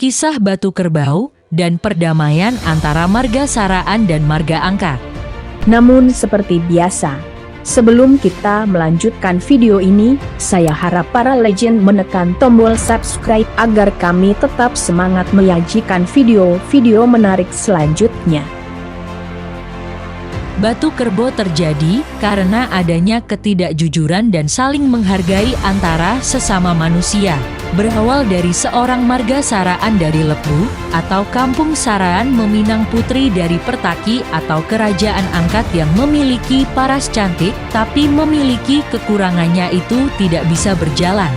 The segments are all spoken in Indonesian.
Kisah Batu Kerbau dan perdamaian antara Marga Saraan dan Marga Angkat. Namun seperti biasa, sebelum kita melanjutkan video ini, saya harap para legend menekan tombol subscribe agar kami tetap semangat menyajikan video-video menarik selanjutnya. Batu Kerbau terjadi karena adanya ketidakjujuran dan saling menghargai antara sesama manusia. Berawal dari seorang Marga Saraan dari Lepu atau Kampung Saraan meminang putri dari Pertaki atau Kerajaan Angkat yang memiliki paras cantik, tapi memiliki kekurangannya itu tidak bisa berjalan.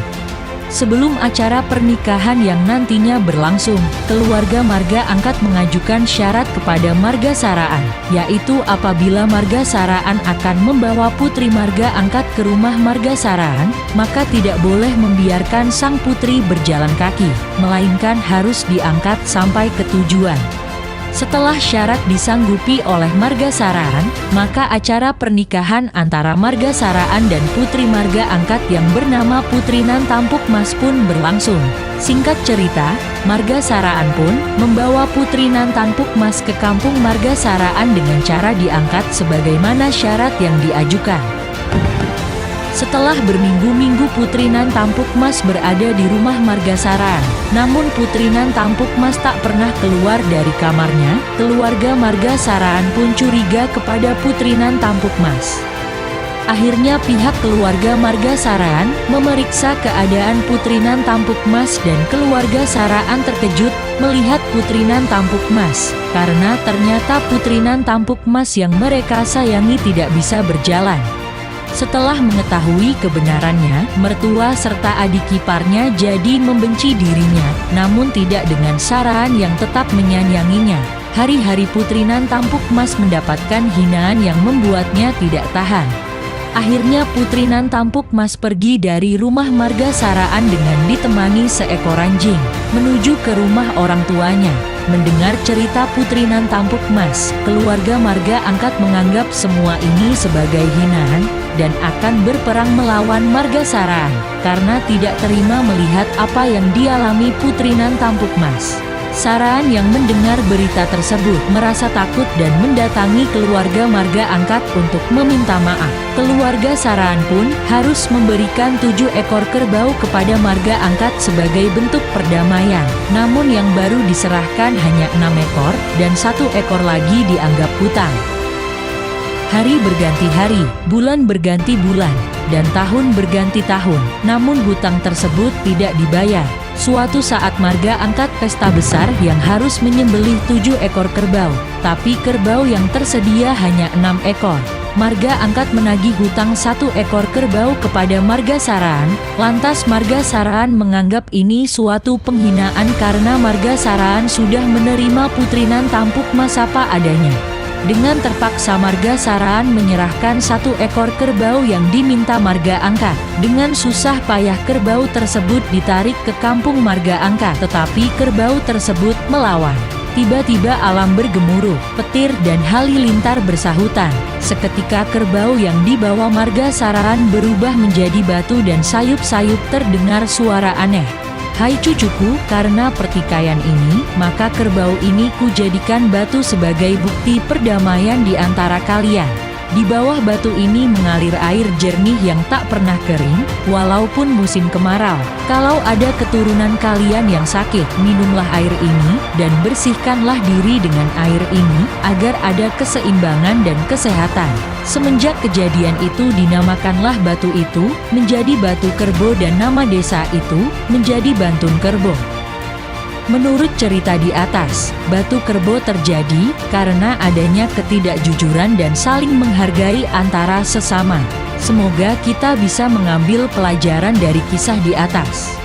Sebelum acara pernikahan yang nantinya berlangsung, keluarga Marga Angkat mengajukan syarat kepada Marga Saraan, yaitu apabila Marga Saraan akan membawa putri Marga Angkat ke rumah Marga Saraan, maka tidak boleh membiarkan sang putri berjalan kaki, melainkan harus diangkat sampai ke tujuan. Setelah syarat disanggupi oleh Marga Saraan, maka acara pernikahan antara Marga Saraan dan putri Marga Angkat yang bernama Putri Nan Tampuk Mas pun berlangsung. Singkat cerita, Marga Saraan pun membawa Putri Nan Tampuk Mas ke kampung Marga Saraan dengan cara diangkat sebagaimana syarat yang diajukan. Setelah berminggu-minggu Putri Nan Tampuk Mas berada di rumah Marga Saraan, namun Putri Nan Tampuk Mas tak pernah keluar dari kamarnya. Keluarga Marga Saraan pun curiga kepada Putri Nan Tampuk Mas. Akhirnya pihak keluarga Marga Saraan memeriksa keadaan Putri Nan Tampuk Mas dan keluarga Saraan terkejut melihat Putri Nan Tampuk Mas, karena ternyata Putri Nan Tampuk Mas yang mereka sayangi tidak bisa berjalan. Setelah mengetahui kebenarannya, mertua serta adik iparnya jadi membenci dirinya, namun tidak dengan Saraan yang tetap menyayanginya. Hari-hari Putri Nan Tampuk Mas mendapatkan hinaan yang membuatnya tidak tahan. Akhirnya Putri Nan Tampuk Mas pergi dari rumah Marga Saraan dengan ditemani seekor anjing, menuju ke rumah orang tuanya. Mendengar cerita Putri Nan Tampuk Mas, keluarga Marga Angkat menganggap semua ini sebagai hinaan, dan akan berperang melawan Marga Saraan, karena tidak terima melihat apa yang dialami Putri Nan Tampuk Mas. Saraan yang mendengar berita tersebut merasa takut dan mendatangi keluarga Marga Angkat untuk meminta maaf. Keluarga Saraan pun harus memberikan 7 ekor kerbau kepada Marga Angkat sebagai bentuk perdamaian. Namun yang baru diserahkan hanya 6 ekor, dan 1 ekor lagi dianggap hutang. Hari berganti hari, bulan berganti bulan, dan tahun berganti tahun, namun hutang tersebut tidak dibayar. Suatu saat Marga Angkat pesta besar yang harus menyembelih 7 ekor kerbau, tapi kerbau yang tersedia hanya 6 ekor. Marga Angkat menagih hutang 1 ekor kerbau kepada Marga Saraan, lantas Marga Saraan menganggap ini suatu penghinaan karena Marga Saraan sudah menerima Putri Nan Tampuk Mas apa adanya. Dengan terpaksa Marga Saraan menyerahkan 1 ekor kerbau yang diminta Marga Angkat. Dengan susah payah kerbau tersebut ditarik ke kampung Marga Angkat, tetapi kerbau tersebut melawan. Tiba-tiba alam bergemuruh, petir dan halilintar bersahutan. Seketika kerbau yang dibawa Marga Saraan berubah menjadi batu dan sayup-sayup terdengar suara aneh. Hai cucuku, karena pertikaian ini, maka kerbau ini kujadikan batu sebagai bukti perdamaian di antara kalian. Di bawah batu ini mengalir air jernih yang tak pernah kering, walaupun musim kemarau. Kalau ada keturunan kalian yang sakit, minumlah air ini, dan bersihkanlah diri dengan air ini, agar ada keseimbangan dan kesehatan. Semenjak kejadian itu dinamakanlah batu itu menjadi Batu Kerbau dan nama desa itu menjadi Bantun Kerbau. Menurut cerita di atas, Batu Kerbau terjadi karena adanya ketidakjujuran dan saling menghargai antara sesama. Semoga kita bisa mengambil pelajaran dari kisah di atas.